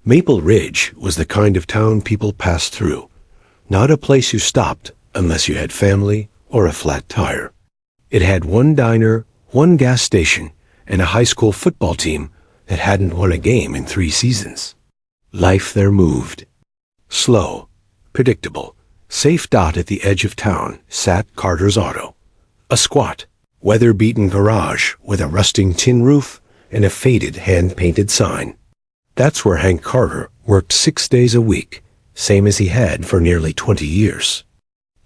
Maple Ridge was the kind of town people passed through, not a place you stopped unless you had family or a flat tire. It had one diner, one gas station, and a high school football team that hadn't won a game in 3 seasons. Life there moved. Slow, predictable, safe dot at the edge of town sat Carter's Auto. A squat, weather-beaten garage with a rusting tin roof and a faded hand-painted sign. That's where Hank Carter worked 6 days a week, same as he had for nearly 20 years.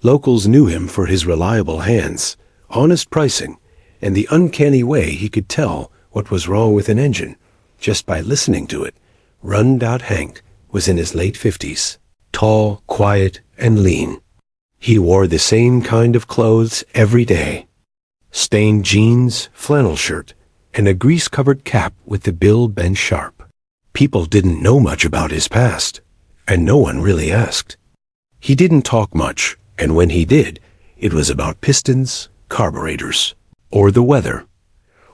Locals knew him for his reliable hands, honest pricing, and the uncanny way he could tell what was wrong with an engine just by listening to it. Run-out Hank was in his late 50s, tall, quiet, and lean. He wore the same kind of clothes every day. Stained jeans, flannel shirt, and a grease-covered cap with the bill bent sharp. People didn't know much about his past, and no one really asked. He didn't talk much, and when he did, it was about pistons, carburetors, or the weather.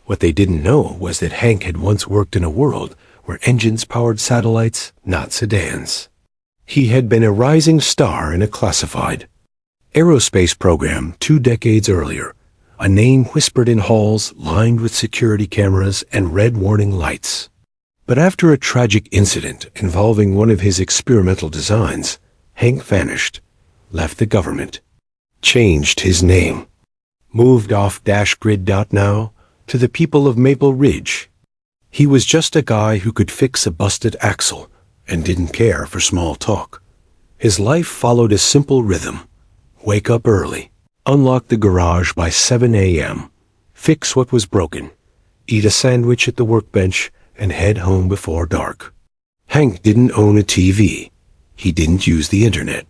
What they didn't know was that Hank had once worked in a world where engines powered satellites, not sedans. He had been a rising star in a classified aerospace program 2 decades earlier, a name whispered in halls lined with security cameras and red warning lights. But after a tragic incident involving one of his experimental designs, Hank vanished, left the government, changed his name, moved off Grid.now to the people of Maple Ridge. He was just a guy who could fix a busted axle and didn't care for small talk. His life followed a simple rhythm. Wake up early, unlock the garage by 7 a.m., fix what was broken, eat a sandwich at the workbench, and head home before dark. Hank didn't own a TV. He didn't use the internet.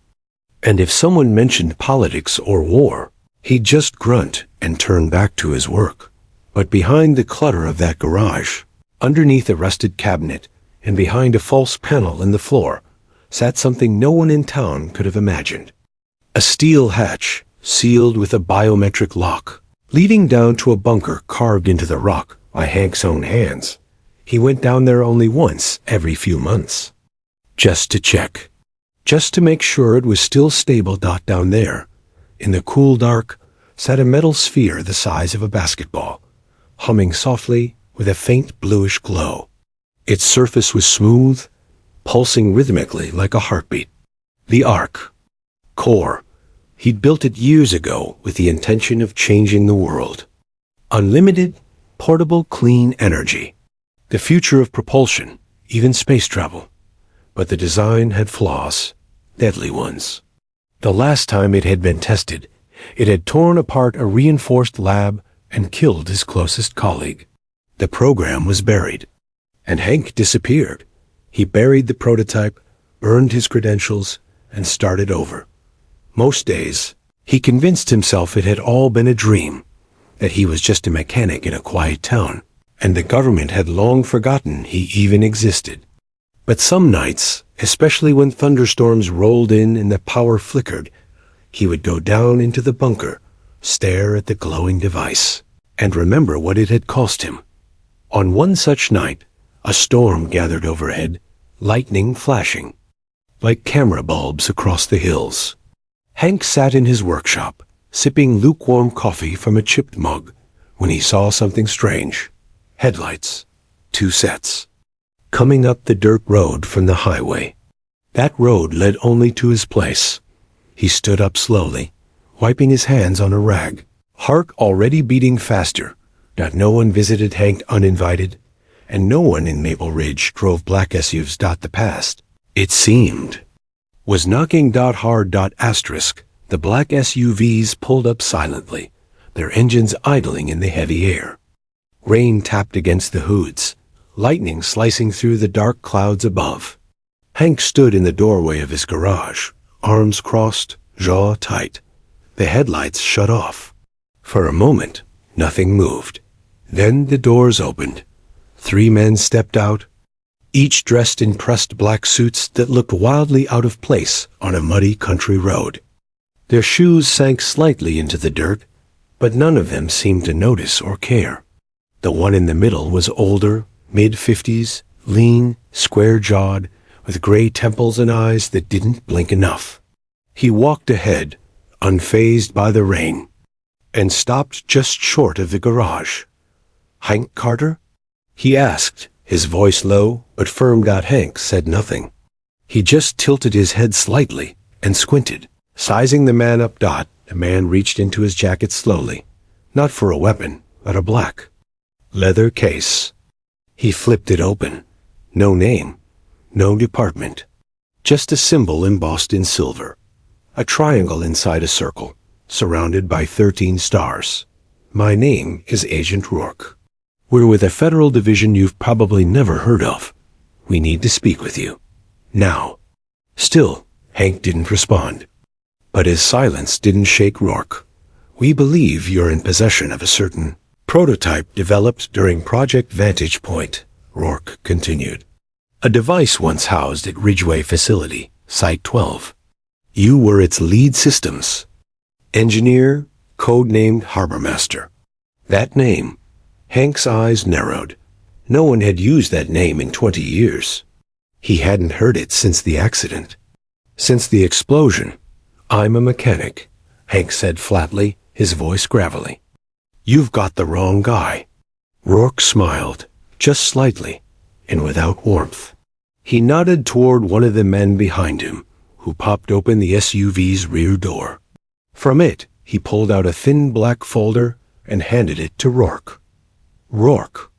And if someone mentioned politics or war, he'd just grunt and turn back to his work. But behind the clutter of that garage, underneath a rusted cabinet, and behind a false panel in the floor, sat something no one in town could have imagined. A steel hatch, sealed with a biometric lock, leading down to a bunker carved into the rock by Hank's own hands. He went down there only once every few months. Just to check. Just to make sure it was still stable. Down there, in the cool dark, sat a metal sphere the size of a basketball, humming softly with a faint bluish glow. Its surface was smooth, pulsing rhythmically like a heartbeat. The Ark. Core. He'd built it years ago with the intention of changing the world. Unlimited, portable, clean energy. The future of propulsion, even space travel. But the design had flaws, deadly ones. The last time it had been tested, it had torn apart a reinforced lab and killed his closest colleague. The program was buried, and Hank disappeared. He buried the prototype, burned his credentials, and started over. Most days, he convinced himself it had all been a dream, that he was just a mechanic in a quiet town, and the government had long forgotten he even existed. But some nights, especially when thunderstorms rolled in and the power flickered, he would go down into the bunker, stare at the glowing device, and remember what it had cost him. On one such night, a storm gathered overhead, lightning flashing, like camera bulbs across the hills. Hank sat in his workshop, sipping lukewarm coffee from a chipped mug, when he saw something strange. Headlights, 2 sets, coming up the dirt road from the highway. That road led only to his place. He stood up slowly, wiping his hands on a rag, heart already beating faster. That no one visited Hank uninvited, and no one in Maple Ridge drove black SUVs. The past, it seemed, was knocking hard. Asterisk. The black SUVs pulled up silently, their engines idling in the heavy air. Rain tapped against the hoods, lightning slicing through the dark clouds above. Hank stood in the doorway of his garage, arms crossed, jaw tight. The headlights shut off. For a moment, nothing moved. Then the doors opened. 3 men stepped out, each dressed in pressed black suits that looked wildly out of place on a muddy country road. Their shoes sank slightly into the dirt, but none of them seemed to notice or care. The one in the middle was older, mid-50s, lean, square-jawed, with gray temples and eyes that didn't blink enough. He walked ahead, unfazed by the rain, and stopped just short of the garage. "Hank Carter?" he asked, his voice low but firm. Hank said nothing. He just tilted his head slightly and squinted, sizing the man up. The man reached into his jacket slowly, not for a weapon, but a black leather case. He flipped it open. No name, no department, just a symbol embossed in silver, a triangle inside a circle, surrounded by 13 stars. "My name is Agent Rourke. We're with a federal division you've probably never heard of. We need to speak with you. Now." Still, Hank didn't respond. But his silence didn't shake Rourke. "We believe you're in possession of a certain prototype developed during Project Vantage Point," Rourke continued. "A device once housed at Ridgeway Facility, Site 12. You were its lead systems engineer, codenamed Harbormaster. That name," Hank's eyes narrowed. No one had used that name in 20 years. He hadn't heard it since the accident. Since the explosion. "I'm a mechanic," Hank said flatly, his voice gravelly. "You've got the wrong guy." Rourke smiled, just slightly, and without warmth. He nodded toward one of the men behind him, who popped open the SUV's rear door. From it, he pulled out a thin black folder and handed it to Rourke. Rourke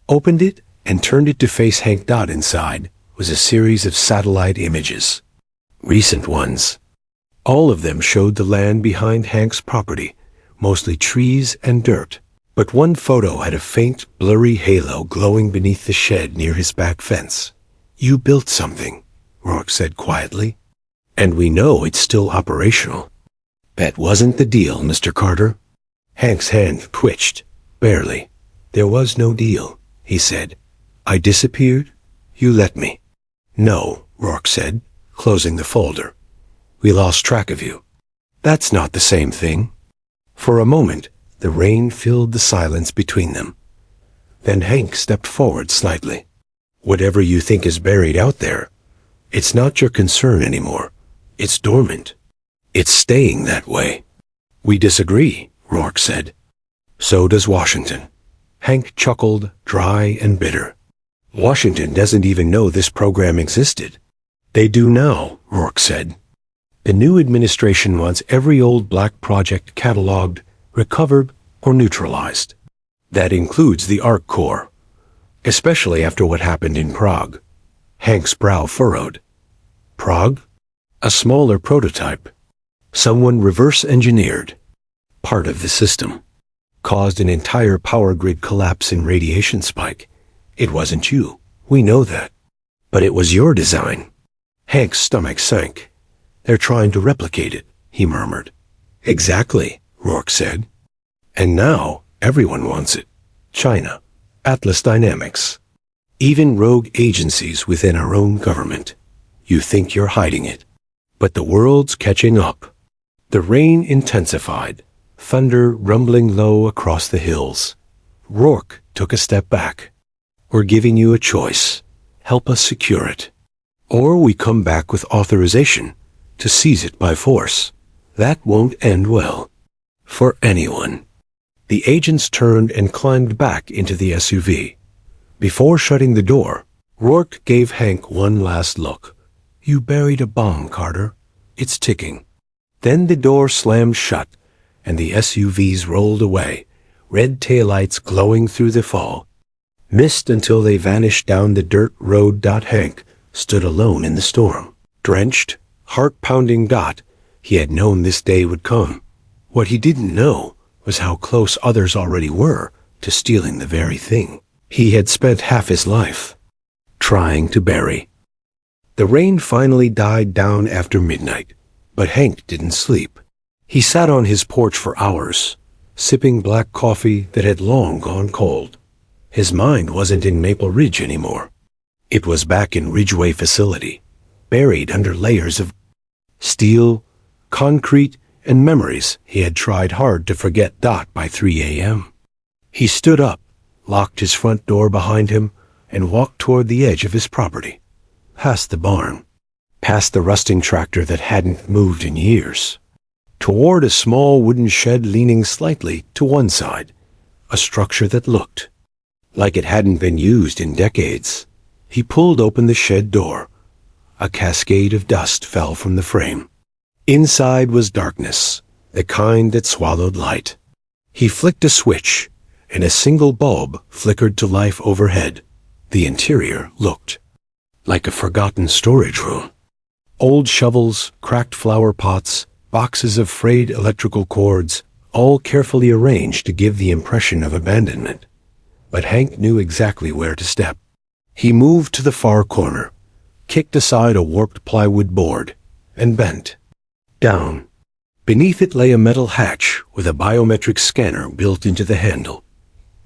opened it and turned it to face Hank. Inside was a series of satellite images. Recent ones. All of them showed the land behind Hank's property, mostly trees and dirt. But one photo had a faint, blurry halo glowing beneath the shed near his back fence. "You built something," Rourke said quietly. "And we know it's still operational." "That wasn't the deal, Mr. Carter." Hank's hand twitched, barely. "There was no deal," he said. "I disappeared. You let me." "No," Rourke said, closing the folder. "We lost track of you." "That's not the same thing." For a moment, the rain filled the silence between them. Then Hank stepped forward slightly. "Whatever you think is buried out there, it's not your concern anymore. It's dormant. It's staying that way." "We disagree," Rourke said. "So does Washington." Hank chuckled, dry and bitter. "Washington doesn't even know this program existed." "They do now," Rourke said. "The new administration wants every old black project cataloged, recovered, or neutralized. That includes the Arc Core, especially after what happened in Prague." Hank's brow furrowed. "Prague? A smaller prototype. Someone reverse-engineered. Part of the system. Caused an entire power grid collapse and radiation spike. It wasn't you. We know that. But it was your design." Hank's stomach sank. "They're trying to replicate it," he murmured. "Exactly," Rourke said. "And now everyone wants it. China, Atlas Dynamics, even rogue agencies within our own government. You think you're hiding it. But the world's catching up." The rain intensified, thunder rumbling low across the hills. Rourke took a step back. "We're giving you a choice. Help us secure it. Or we come back with authorization to seize it by force. That won't end well. For anyone." The agents turned and climbed back into the SUV. Before shutting the door, Rourke gave Hank one last look. "You buried a bomb, Carter. It's ticking." Then the door slammed shut, and the SUVs rolled away, red taillights glowing through the fall. Mist until they vanished down the dirt road. Hank stood alone in the storm. Drenched, heart-pounding. He had known this day would come. What he didn't know was how close others already were to stealing the very thing he had spent half his life trying to bury. The rain finally died down after midnight, but Hank didn't sleep. He sat on his porch for hours, sipping black coffee that had long gone cold. His mind wasn't in Maple Ridge anymore. It was back in Ridgeway Facility, buried under layers of steel, concrete, and memories he had tried hard to forget. By 3 a.m. He stood up, locked his front door behind him, and walked toward the edge of his property. past the barn, past the rusting tractor that hadn't moved in years, toward a small wooden shed leaning slightly to one side, a structure that looked like it hadn't been used in decades. He pulled open the shed door. A cascade of dust fell from the frame. Inside was darkness, the kind that swallowed light. He flicked a switch, and a single bulb flickered to life overhead. The interior looked like a forgotten storage room. Old shovels, cracked flower pots, boxes of frayed electrical cords, all carefully arranged to give the impression of abandonment. But Hank knew exactly where to step. He moved to the far corner, kicked aside a warped plywood board, and bent down. Beneath it lay a metal hatch with a biometric scanner built into the handle.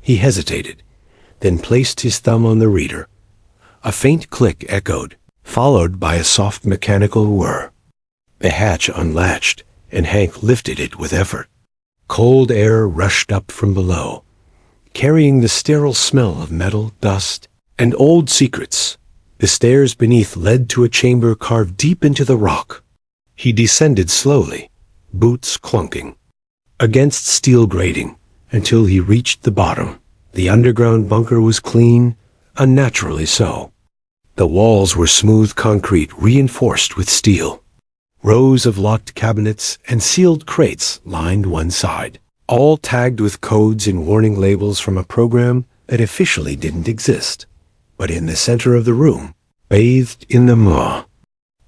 He hesitated, then placed his thumb on the reader. A faint click echoed, followed by a soft mechanical whir. The hatch unlatched, and Hank lifted it with effort. Cold air rushed up from below, carrying the sterile smell of metal, dust, and old secrets. The stairs beneath led to a chamber carved deep into the rock. He descended slowly, boots clunking against steel grating, until he reached the bottom. The underground bunker was clean, unnaturally so. The walls were smooth concrete reinforced with steel. Rows of locked cabinets and sealed crates lined one side, all tagged with codes and warning labels from a program that officially didn't exist. But in the center of the room, bathed in the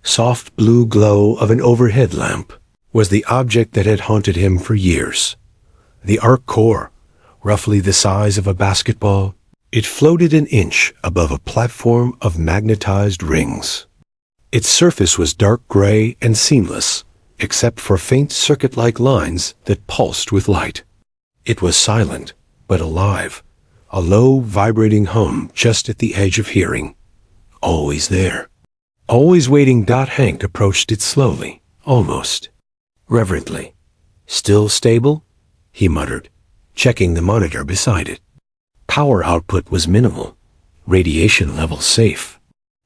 soft blue glow of an overhead lamp, was the object that had haunted him for years. The arc core, roughly the size of a basketball, it floated an inch above a platform of magnetized rings. Its surface was dark gray and seamless, except for faint circuit-like lines that pulsed with light. It was silent, but alive, a low, vibrating hum just at the edge of hearing. Always there. Always waiting. Hank approached it slowly, almost reverently. Still stable? He muttered, checking the monitor beside it. Power output was minimal. Radiation level safe.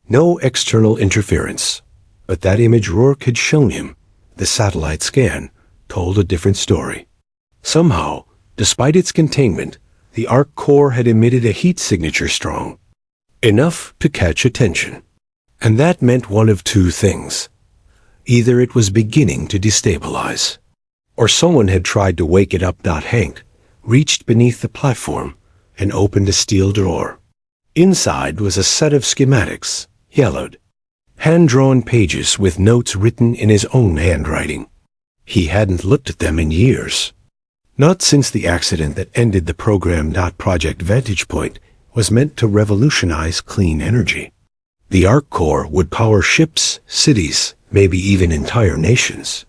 No external interference. But that image Rourke had shown him, the satellite scan, told a different story. Somehow, despite its containment, the arc core had emitted a heat signature strong enough to catch attention. And that meant one of two things. Either it was beginning to destabilize, or someone had tried to wake it up. Hank reached beneath the platform and opened a steel drawer. Inside was a set of schematics, yellowed, hand-drawn pages with notes written in his own handwriting. He hadn't looked at them in years. Not since the accident that ended the program. Project Vantage Point was meant to revolutionize clean energy. The arc core would power ships, cities, maybe even entire nations.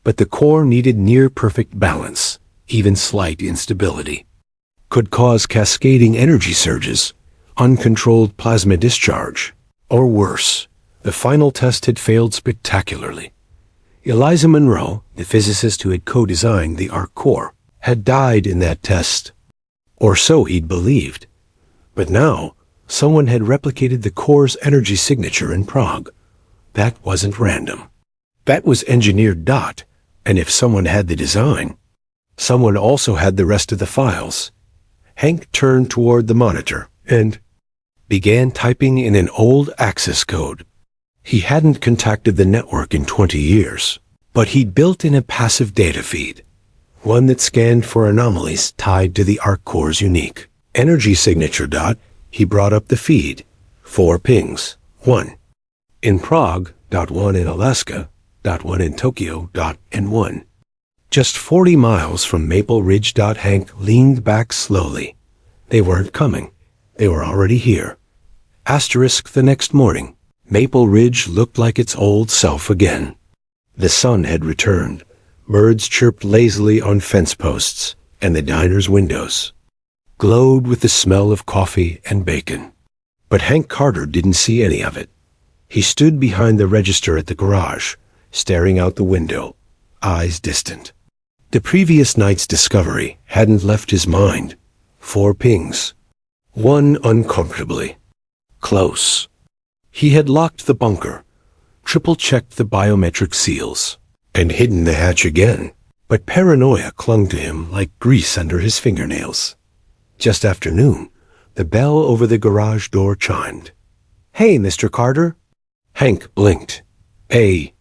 But the core needed near-perfect balance. Even slight instability could cause cascading energy surges, uncontrolled plasma discharge, or worse. The final test had failed spectacularly. Eliza Monroe, the physicist who had co-designed the arc core, had died in that test. Or so he'd believed. But now, someone had replicated the core's energy signature in Prague. That wasn't random. That was engineered. And if someone had the design, someone also had the rest of the files. Hank turned toward the monitor and began typing in an old access code. He hadn't contacted the network in 20 years, but he'd built in a passive data feed, one that scanned for anomalies tied to the arc core's unique energy signature. He brought up the feed. 4 pings. 1 in Prague, 1 in Alaska, 1 in Tokyo, and 1 just 40 miles from Maple Ridge. Hank leaned back slowly. They weren't coming. They were already here. Asterisk. The next morning, Maple Ridge looked like its old self again. The sun had returned. Birds chirped lazily on fence posts, and the diner's windows glowed with the smell of coffee and bacon. But Hank Carter didn't see any of it. He stood behind the register at the garage, staring out the window, eyes distant. The previous night's discovery hadn't left his mind. 4 pings. 1 uncomfortably close. He had locked the bunker, triple-checked the biometric seals, and hidden the hatch again, but paranoia clung to him like grease under his fingernails. Just after noon, the bell over the garage door chimed. "Hey, Mr. Carter." Hank blinked. A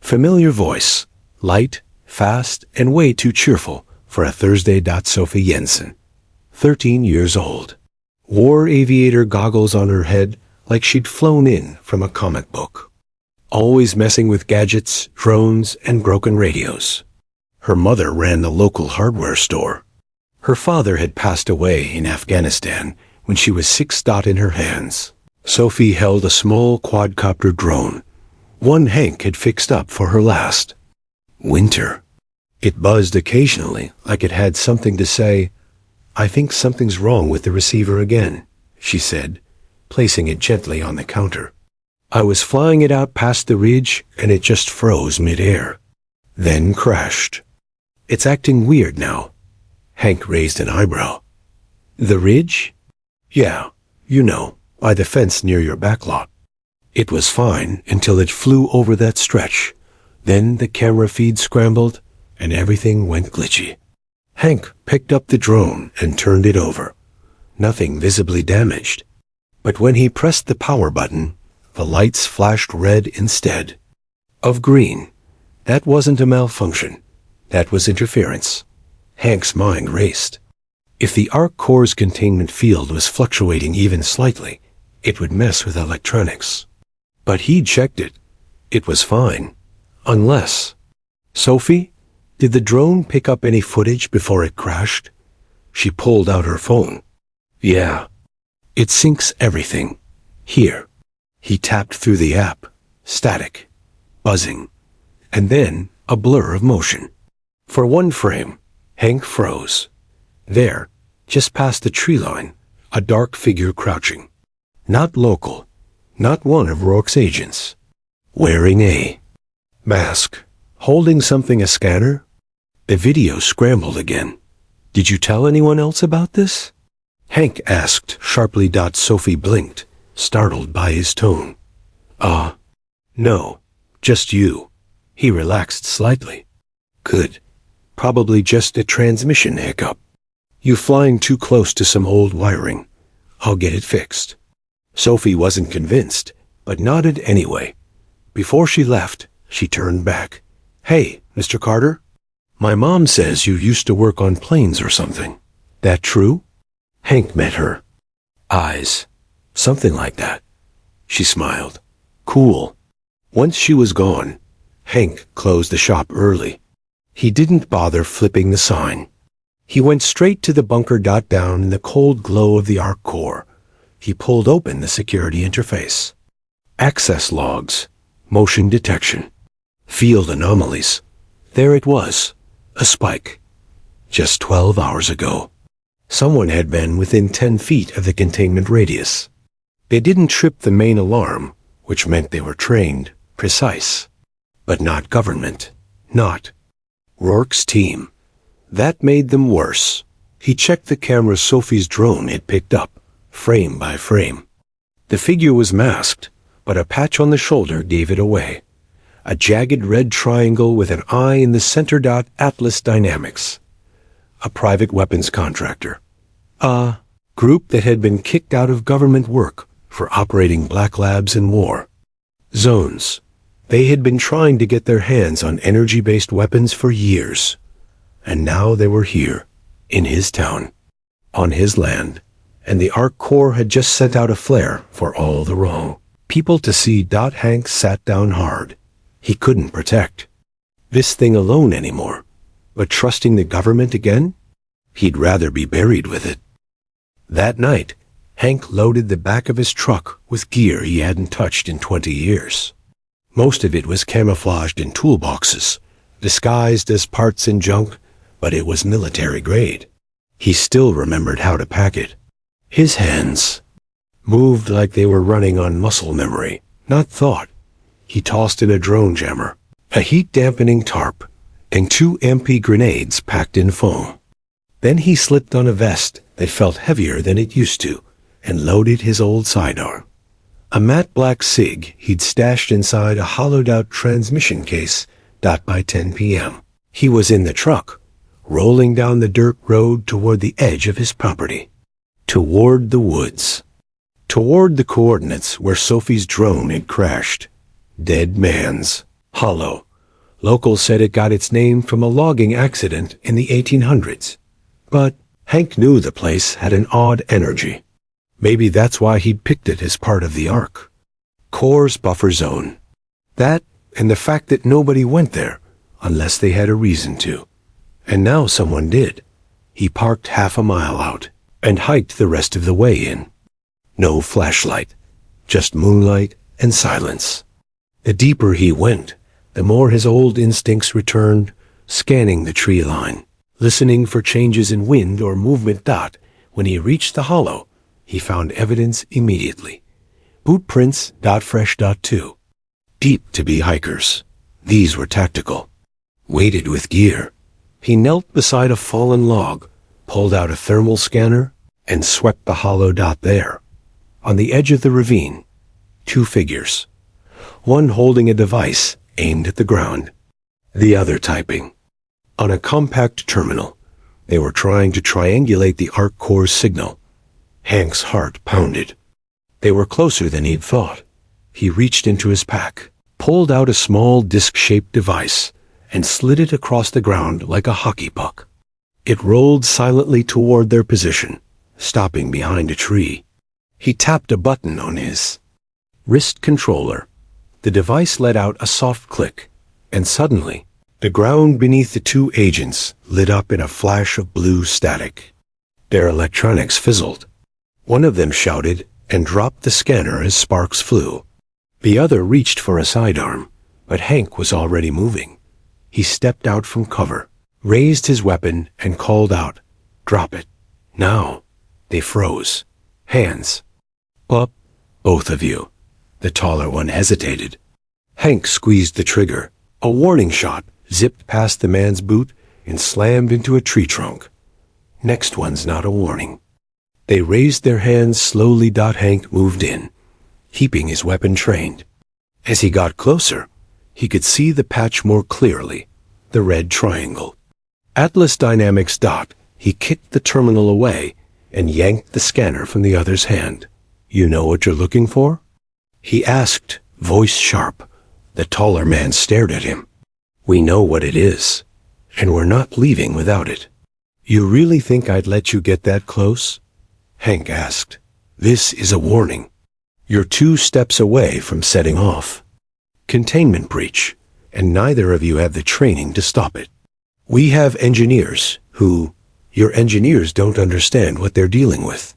familiar voice, light, fast, and way too cheerful for a Thursday. Sophie Jensen, 13 years old, wore aviator goggles on her head like she'd flown in from a comic book. Always messing with gadgets, drones, and broken radios. Her mother ran the local hardware store. Her father had passed away in Afghanistan when she was 6. In her hands, Sophie held a small quadcopter drone, one Hank had fixed up for her last winter. It buzzed occasionally like it had something to say. "I think something's wrong with the receiver again," she said, placing it gently on the counter. "I was flying it out past the ridge and it just froze mid-air. Then crashed. It's acting weird now." Hank raised an eyebrow. "The ridge?" "Yeah, you know, by the fence near your backlot. It was fine until it flew over that stretch. Then the camera feed scrambled and everything went glitchy." Hank picked up the drone and turned it over. Nothing visibly damaged. But when he pressed the power button, the lights flashed red instead of green. That wasn't a malfunction. That was interference. Hank's mind raced. If the arc core's containment field was fluctuating even slightly, it would mess with electronics. But he'd checked it. It was fine. Unless... "Sophie, did the drone pick up any footage before it crashed?" She pulled out her phone. "Yeah. It syncs everything. Here." He tapped through the app. Static. Buzzing. And then a blur of motion. For one frame, Hank froze. There, just past the tree line, a dark figure crouching. Not local. Not one of Rourke's agents. Wearing a mask. Holding something, a scanner? The video scrambled again. "Did you tell anyone else about this?" Hank asked sharply. Sophie blinked, startled by his tone. No, just you." He relaxed slightly. "Good. Probably just a transmission hiccup. You flying too close to some old wiring. I'll get it fixed." Sophie wasn't convinced, but nodded anyway. Before she left, she turned back. "Hey, Mr. Carter? My mom says you used to work on planes or something. That true?" Hank met her eyes. "Something like that." She smiled. "Cool." Once she was gone, Hank closed the shop early. He didn't bother flipping the sign. He went straight to the bunker. Down in the cold glow of the arc core, he pulled open the security interface. Access logs, motion detection, field anomalies. There it was, a spike. Just 12 hours ago. Someone had been within 10 feet of the containment radius. They didn't trip the main alarm, which meant they were trained, precise. But not government. Not Rourke's team. That made them worse. He checked the camera Sophie's drone had picked up, frame by frame. The figure was masked, but a patch on the shoulder gave it away. A jagged red triangle with an eye in the center. Atlas Dynamics. A private weapons contractor. A group that had been kicked out of government work for operating black labs in war zones. They had been trying to get their hands on energy-based weapons for years. And now they were here, in his town, on his land, and the Arc Corps had just sent out a flare for all the wrong people to see. Hank sat down hard. He couldn't protect this thing alone anymore, but trusting the government again? He'd rather be buried with it. That night, Hank loaded the back of his truck with gear he hadn't touched in 20 years. Most of it was camouflaged in toolboxes, disguised as parts and junk, but it was military grade. He still remembered how to pack it. His hands moved like they were running on muscle memory, not thought. He tossed in a drone jammer, a heat-dampening tarp, and 2 MP grenades packed in foam. Then he slipped on a vest that felt heavier than it used to, and loaded his old sidearm. A matte black cig he'd stashed inside a hollowed-out transmission case. By 10 p.m. He was in the truck, rolling down the dirt road toward the edge of his property. Toward the woods. Toward the coordinates where Sophie's drone had crashed. Dead Man's Hollow. Locals said it got its name from a logging accident in the 1800s. But Hank knew the place had an odd energy. Maybe that's why he'd picked it as part of the Ark. Core's buffer zone. That and the fact that nobody went there unless they had a reason to. And now someone did. He parked half a mile out and hiked the rest of the way in. No flashlight, just moonlight and silence. The deeper he went, the more his old instincts returned, scanning the tree line, listening for changes in wind or movement. When he reached the hollow, he found evidence immediately. Boot prints. Fresh. Too deep to be hikers. These were tactical, weighted with gear. He knelt beside a fallen log, pulled out a thermal scanner, and swept the hollow. There, on the edge of the ravine, two figures. One holding a device aimed at the ground, the other typing. On a compact terminal, they were trying to triangulate the Ark Core's signal. Hank's heart pounded. They were closer than he'd thought. He reached into his pack, pulled out a small disc-shaped device, and slid it across the ground like a hockey puck. It rolled silently toward their position, stopping behind a tree. He tapped a button on his wrist controller. The device let out a soft click, and suddenly, the ground beneath the two agents lit up in a flash of blue static. Their electronics fizzled. One of them shouted and dropped the scanner as sparks flew. The other reached for a sidearm, but Hank was already moving. He stepped out from cover, raised his weapon, and called out, "Drop it. Now." They froze. Hands. "Up, both of you." The taller one hesitated. Hank squeezed the trigger. A warning shot zipped past the man's boot and slammed into a tree trunk. Next one's not a warning. They raised their hands slowly. Hank moved in, keeping his weapon trained. As he got closer, he could see the patch more clearly, the red triangle. Atlas Dynamics. He kicked the terminal away and yanked the scanner from the other's hand. "You know what you're looking for?" he asked, voice sharp. The taller man stared at him. "We know what it is, and we're not leaving without it." "You really think I'd let you get that close?" Hank asked. "This is a warning. You're 2 steps away from setting off. Containment breach, and neither of you have the training to stop it. We have engineers who, your engineers don't understand what they're dealing with.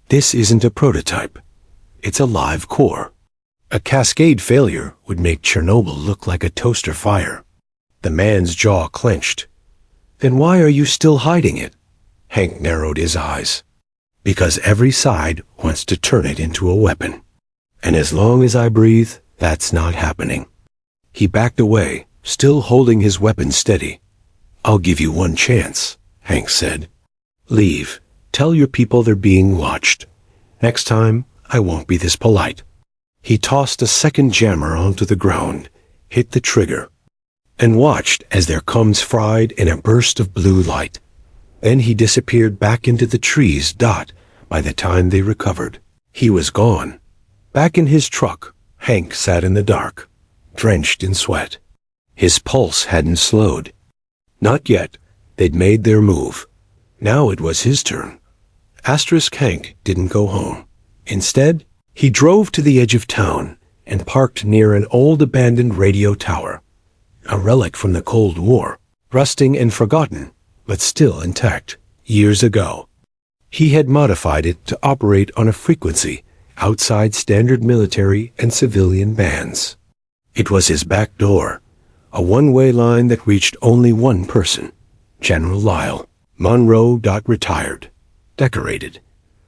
This isn't a prototype. It's a live core. A cascade failure would make Chernobyl look like a toaster fire." The man's jaw clenched. "Then why are you still hiding it?" Hank narrowed his eyes. "Because every side wants to turn it into a weapon. And as long as I breathe, that's not happening." He backed away, still holding his weapon steady. "I'll give you one chance," Hank said. "Leave. Tell your people they're being watched. Next time, I won't be this polite." He tossed a second jammer onto the ground, hit the trigger, and watched as their coms fried in a burst of blue light. Then he disappeared back into the trees. By the time they recovered, he was gone. Back in his truck, Hank sat in the dark, drenched in sweat. His pulse hadn't slowed. Not yet. They'd made their move. Now it was his turn. Hank didn't go home. Instead, he drove to the edge of town and parked near an old abandoned radio tower, a relic from the Cold War, rusting and forgotten, but still intact. Years ago, he had modified it to operate on a frequency outside standard military and civilian bands. It was his back door, a one-way line that reached only one person, General Lyle. Monroe. Retired, decorated,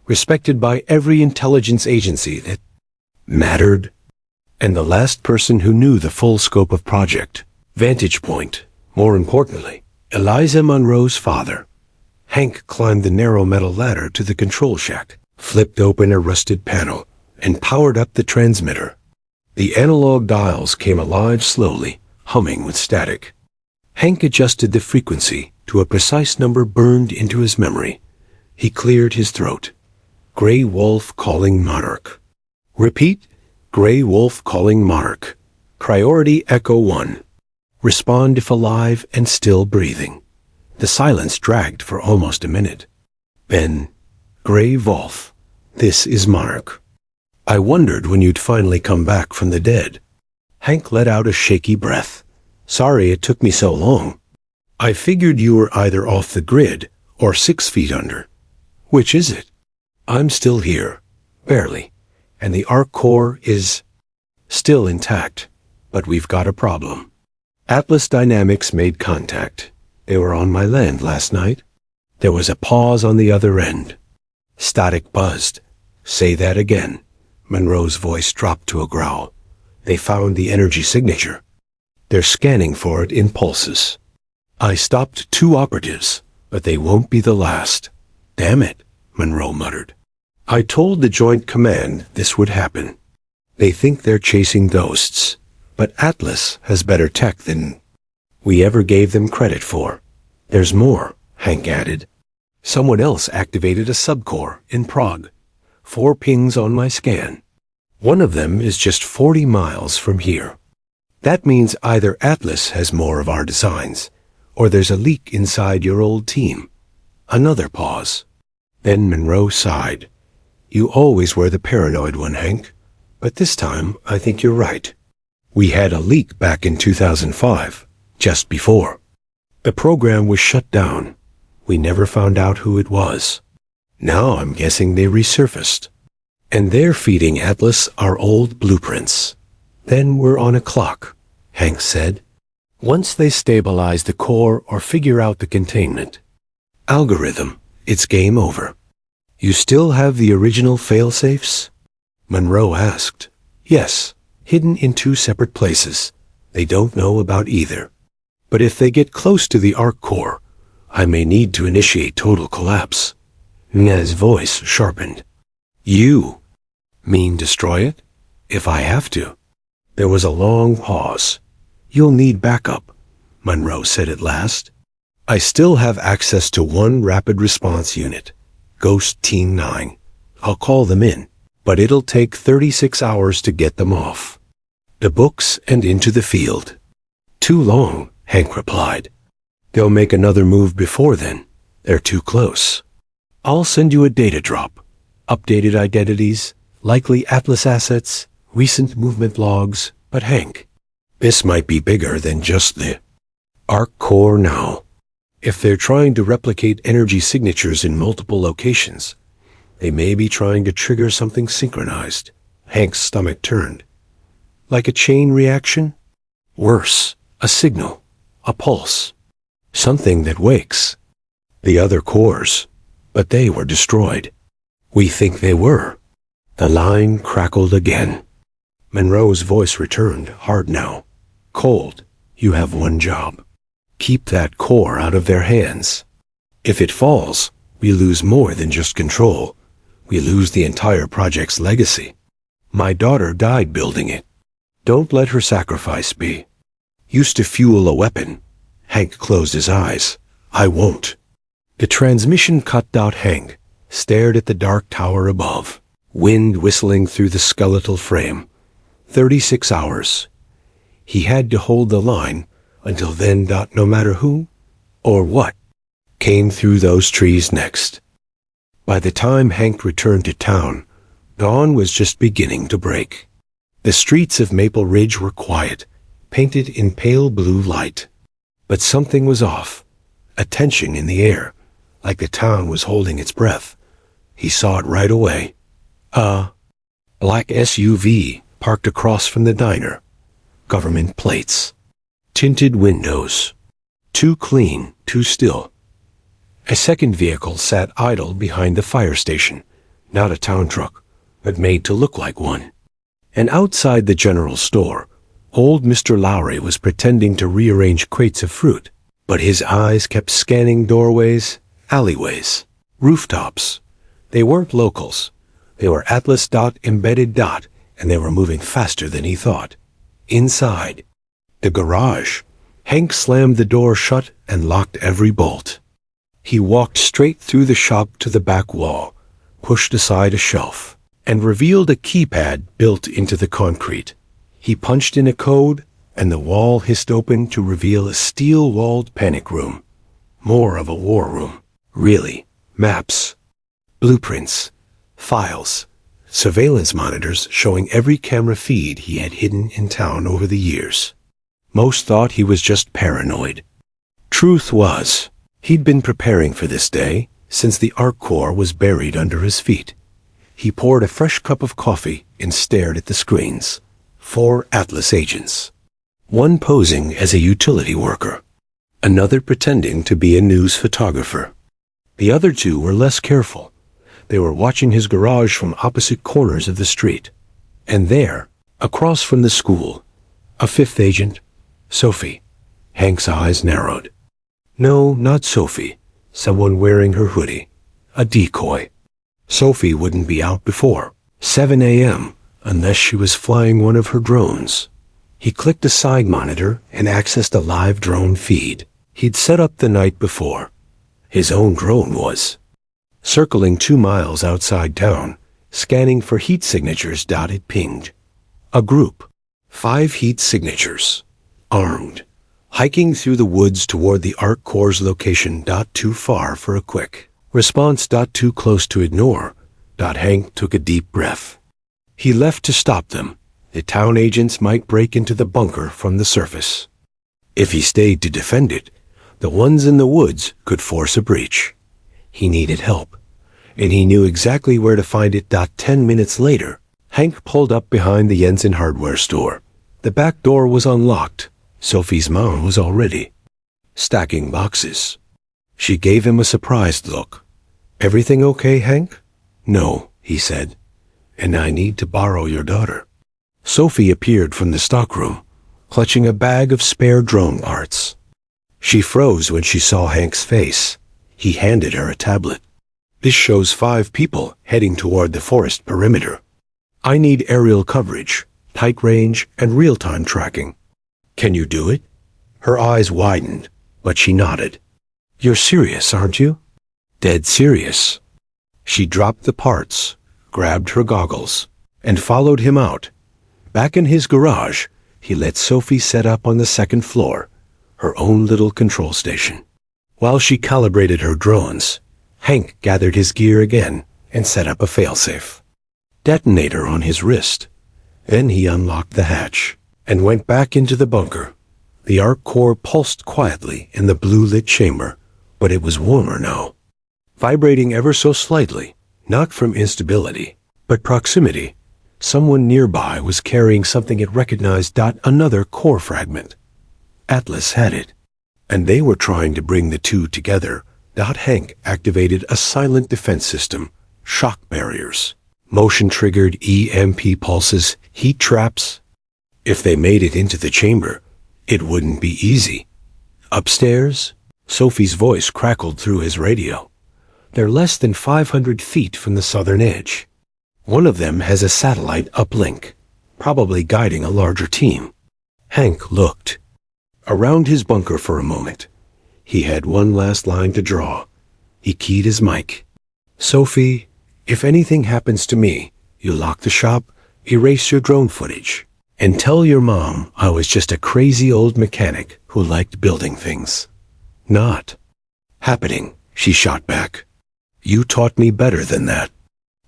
respected by every intelligence agency that mattered, and the last person who knew the full scope of Project Vantage Point. More importantly, Eliza Monroe's father. Hank climbed the narrow metal ladder to the control shack, flipped open a rusted panel, and powered up the transmitter. The analog dials came alive slowly, humming with static. Hank adjusted the frequency to a precise number burned into his memory. He cleared his throat. Gray Wolf calling Monarch. Repeat, Gray Wolf calling Monarch. Priority Echo 1. Respond if alive and still breathing. The silence dragged for almost a minute. Then, Gray Wolf, this is Monarch. I wondered when you'd finally come back from the dead. Hank let out a shaky breath. Sorry it took me so long. I figured you were either off the grid or 6 feet under. Which is it? I'm still here, barely, and the arc core is still intact, but we've got a problem. Atlas Dynamics made contact. They were on my land last night. There was a pause on the other end. Static buzzed. Say that again. Monroe's voice dropped to a growl. They found the energy signature. They're scanning for it in pulses. I stopped 2 operatives, but they won't be the last. Damn it, Monroe muttered. I told the Joint Command this would happen. They think they're chasing ghosts, but Atlas has better tech than we ever gave them credit for. There's more, Hank added. Someone else activated a subcore in Prague. 4 pings on my scan. One of them is just 40 miles from here. That means either Atlas has more of our designs, or there's a leak inside your old team. Another pause. Then Monroe sighed. You always were the paranoid one, Hank. But this time, I think you're right. We had a leak back in 2005, just before. The program was shut down. We never found out who it was. Now I'm guessing they resurfaced. And they're feeding Atlas our old blueprints. Then we're on a clock, Hank said. Once they stabilize the core or figure out the containment algorithm, it's game over. You still have the original fail-safes? Monroe asked. Yes, hidden in 2 separate places. They don't know about either. But if they get close to the arc core, I may need to initiate total collapse. Ng's voice sharpened. You mean destroy it? If I have to. There was a long pause. You'll need backup, Monroe said at last. I still have access to 1 rapid response unit, Ghost Team 9. I'll call them in, but it'll take 36 hours to get them off the books and into the field. Too long, Hank replied. They'll make another move before then. They're too close. I'll send you a data drop. Updated identities, likely Atlas assets, recent movement logs. But Hank, this might be bigger than just the arc core now. If they're trying to replicate energy signatures in multiple locations, they may be trying to trigger something synchronized. Hank's stomach turned. Like a chain reaction? Worse, a signal, a pulse. Something that wakes the other cores, but they were destroyed. We think they were. The line crackled again. Monroe's voice returned, hard now. Cold, you have one job. Keep that core out of their hands. If it falls, we lose more than just control. We lose the entire project's legacy. My daughter died building it. Don't let her sacrifice be used to fuel a weapon. Hank closed his eyes. I won't. The transmission cut out. Hank stared at the dark tower above, wind whistling through the skeletal frame. 36 hours. He had to hold the line until then. No matter who or what came through those trees next. By the time Hank returned to town, dawn was just beginning to break. The streets of Maple Ridge were quiet, painted in pale blue light. But something was off, a tension in the air, like the town was holding its breath. He saw it right away. A black SUV parked across from the diner. Government plates. Tinted windows. Too clean, too still. A second vehicle sat idle behind the fire station, not a town truck, but made to look like one. And outside the general store, old Mr. Lowry was pretending to rearrange crates of fruit, but his eyes kept scanning doorways, alleyways, rooftops. They weren't locals. They were Atlas embedded, and they were moving faster than he thought. Inside the garage, Hank slammed the door shut and locked every bolt. He walked straight through the shop to the back wall, pushed aside a shelf, and revealed a keypad built into the concrete. He punched in a code, and the wall hissed open to reveal a steel-walled panic room. More of a war room. Really. Maps, blueprints, files, surveillance monitors showing every camera feed he had hidden in town over the years. Most thought he was just paranoid. Truth was, he'd been preparing for this day since the Arc Core was buried under his feet. He poured a fresh cup of coffee and stared at the screens. 4 Atlas agents. One posing as a utility worker. Another pretending to be a news photographer. The other 2 were less careful. They were watching his garage from opposite corners of the street. And there, across from the school, a 5th agent, Sophie. Hank's eyes narrowed. No, not Sophie. Someone wearing her hoodie. A decoy. Sophie wouldn't be out before 7 a.m. unless she was flying one of her drones. He clicked a side monitor and accessed a live drone feed he'd set up the night before. His own drone was circling 2 miles outside town, scanning for heat signatures. It pinged. A group. 5 heat signatures. Armed. Hiking through the woods toward the Arc Core's location. Too far for a quick response. Too close to ignore. Hank took a deep breath. He left to stop them. The town agents might break into the bunker from the surface. If he stayed to defend it, the ones in the woods could force a breach. He needed help, and he knew exactly where to find it. 10 minutes later, Hank pulled up behind the Jensen hardware store. The back door was unlocked. Sophie's mom was already stacking boxes. She gave him a surprised look. Everything okay, Hank? No, he said. And I need to borrow your daughter. Sophie appeared from the stockroom, clutching a bag of spare drone parts. She froze when she saw Hank's face. He handed her a tablet. This shows 5 people heading toward the forest perimeter. I need aerial coverage, tight range, and real-time tracking. Can you do it? Her eyes widened, but she nodded. You're serious, aren't you? Dead serious. She dropped the parts, grabbed her goggles, and followed him out. Back in his garage, he let Sophie set up on the 2nd floor, her own little control station. While she calibrated her drones, Hank gathered his gear again and set up a failsafe detonator on his wrist. Then he unlocked the hatch and went back into the bunker. The Arc Core pulsed quietly in the blue-lit chamber, but it was warmer now, vibrating ever so slightly, not from instability, but proximity. Someone nearby was carrying something it recognized. Another core fragment. Atlas had it, and they were trying to bring the 2 together. Hank activated a silent defense system, shock barriers, motion-triggered EMP pulses, heat traps. If they made it into the chamber, it wouldn't be easy. Upstairs, Sophie's voice crackled through his radio. They're less than 500 feet from the southern edge. One of them has a satellite uplink, probably guiding a larger team. Hank looked around his bunker for a moment. He had one last line to draw. He keyed his mic. Sophie, if anything happens to me, you lock the shop, erase your drone footage, and tell your mom I was just a crazy old mechanic who liked building things. Not happening, she shot back. You taught me better than that.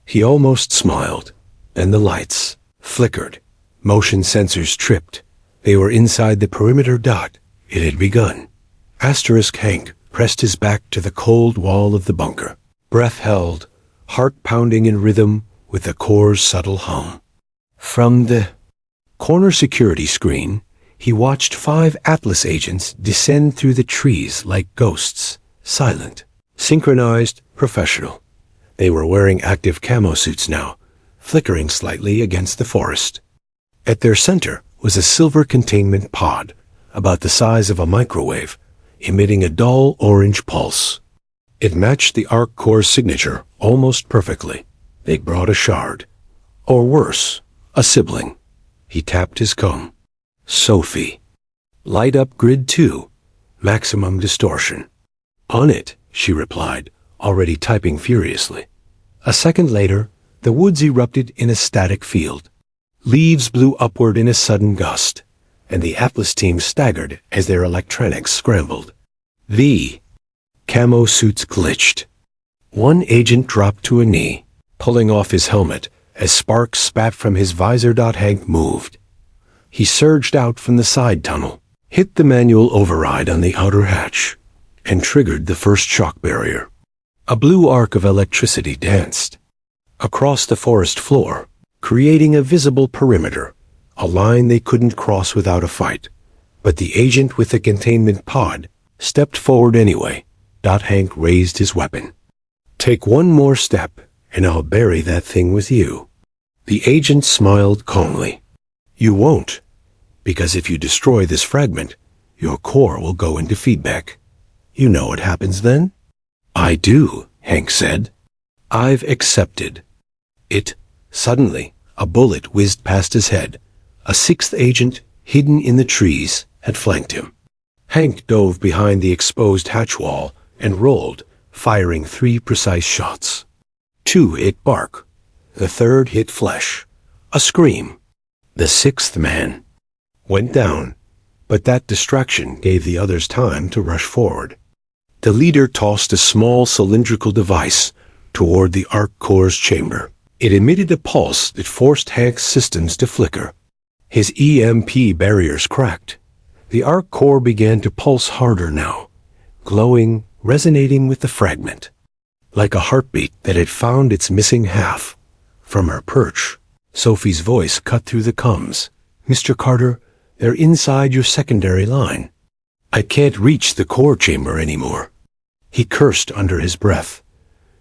He almost smiled. Then the lights flickered. Motion sensors tripped. They were inside the perimeter. It had begun. Hank pressed his back to the cold wall of the bunker. Breath held, heart pounding in rhythm with the core's subtle hum. From the corner security screen, he watched 5 Atlas agents descend through the trees like ghosts, silent, synchronized, professional. They were wearing active camo suits now, flickering slightly against the forest. At their center was a silver containment pod, about the size of a microwave, emitting a dull orange pulse. It matched the Arc Core's signature almost perfectly. They brought a shard. Or worse, a sibling. He tapped his comb. Sophie. Light up grid 2. Maximum distortion. On it, she replied, already typing furiously. A second later, the woods erupted in a static field. Leaves blew upward in a sudden gust, and the Atlas team staggered as their electronics scrambled. The camo suits glitched. One agent dropped to a knee, pulling off his helmet as sparks spat from his visor. Hank moved. He surged out from the side tunnel, hit the manual override on the outer hatch, and triggered the first shock barrier. A blue arc of electricity danced across the forest floor, creating a visible perimeter, a line they couldn't cross without a fight. But the agent with the containment pod stepped forward anyway. Hank raised his weapon. Take one more step, and I'll bury that thing with you. The agent smiled calmly. You won't, because if you destroy this fragment, your core will go into feedback. You know what happens then? I do, Hank said. I've accepted. It. Suddenly, a bullet whizzed past his head. A sixth agent, hidden in the trees, had flanked him. Hank dove behind the exposed hatch wall and rolled, firing 3 precise shots. 2 hit bark. The third hit flesh. A scream. The sixth man went down, but that distraction gave the others time to rush forward. The leader tossed a small cylindrical device toward the arc core's chamber. It emitted a pulse that forced Hank's systems to flicker. His EMP barriers cracked. The arc core began to pulse harder now, glowing, resonating with the fragment, like a heartbeat that had found its missing half. From her perch, Sophie's voice cut through the comms. Mr. Carter, they're inside your secondary line. I can't reach the core chamber anymore. He cursed under his breath.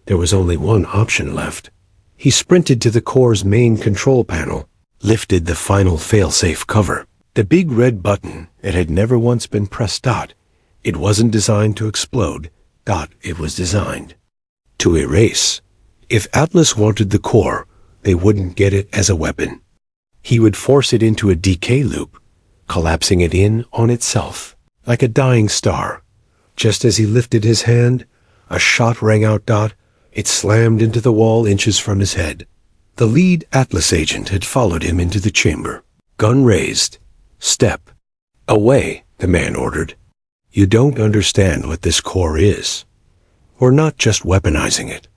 There was only one option left. He sprinted to the core's main control panel, lifted the final failsafe cover. The big red button that had never once been pressed. It wasn't designed to explode. It was designed to erase. If Atlas wanted the core, they wouldn't get it as a weapon. He would force it into a decay loop, collapsing it in on itself, like a dying star. Just as he lifted his hand, a shot rang out. It slammed into the wall inches from his head. The lead Atlas agent had followed him into the chamber. Gun raised. Step away, the man ordered. You don't understand what this core is. We're not just weaponizing it.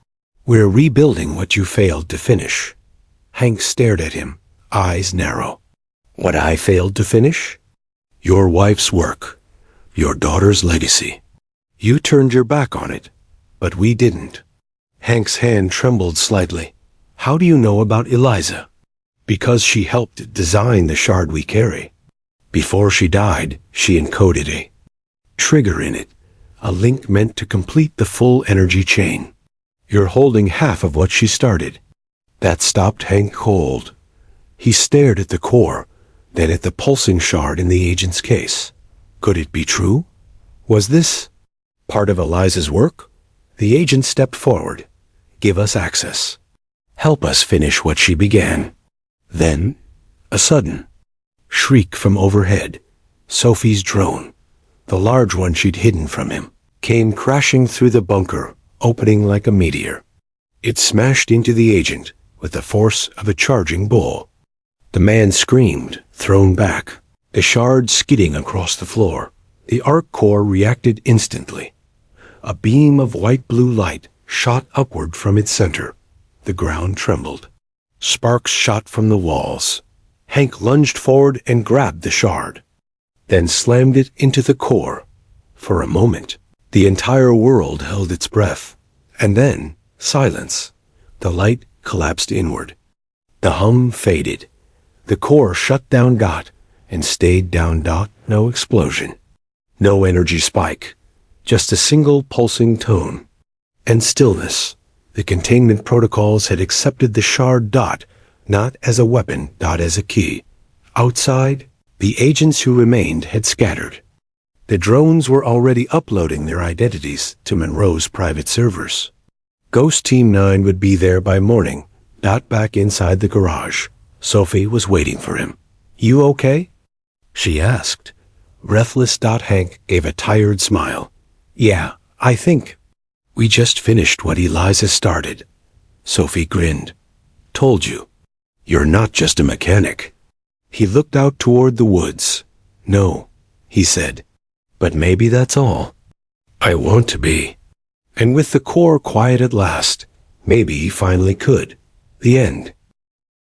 We're rebuilding what you failed to finish. Hank stared at him, eyes narrow. What I failed to finish? Your wife's work. Your daughter's legacy. You turned your back on it, but we didn't. Hank's hand trembled slightly. How do you know about Eliza? Because she helped design the shard we carry. Before she died, she encoded a trigger in it, a link meant to complete the full energy chain. You're holding half of what she started. That stopped Hank cold. He stared at the core, then at the pulsing shard in the agent's case. Could it be true? Was this part of Eliza's work? The agent stepped forward. Give us access. Help us finish what she began. Then, a sudden shriek from overhead. Sophie's drone, the large one she'd hidden from him, came crashing through the bunker, opening like a meteor. It smashed into the agent with the force of a charging bull. The man screamed, thrown back, the shard skidding across the floor. The arc core reacted instantly. A beam of white-blue light shot upward from its center. The ground trembled. Sparks shot from the walls. Hank lunged forward and grabbed the shard, then slammed it into the core. For a moment, the entire world held its breath. And then, silence. The light collapsed inward. The hum faded. The core shut down. And stayed down. No explosion. No energy spike. Just a single pulsing tone. And stillness. The containment protocols had accepted the shard. Not as a weapon. As a key. Outside, the agents who remained had scattered. The drones were already uploading their identities to Monroe's private servers. Ghost Team 9 would be there by morning, Dot back inside the garage. Sophie was waiting for him. "You okay?" she asked. Breathless Hank gave a tired smile. "Yeah, I think. We just finished what Eliza started." Sophie grinned. "Told you. You're not just a mechanic." He looked out toward the woods. "No," he said. "But maybe that's all. I want to be." And with the core quiet at last, maybe he finally could. The end.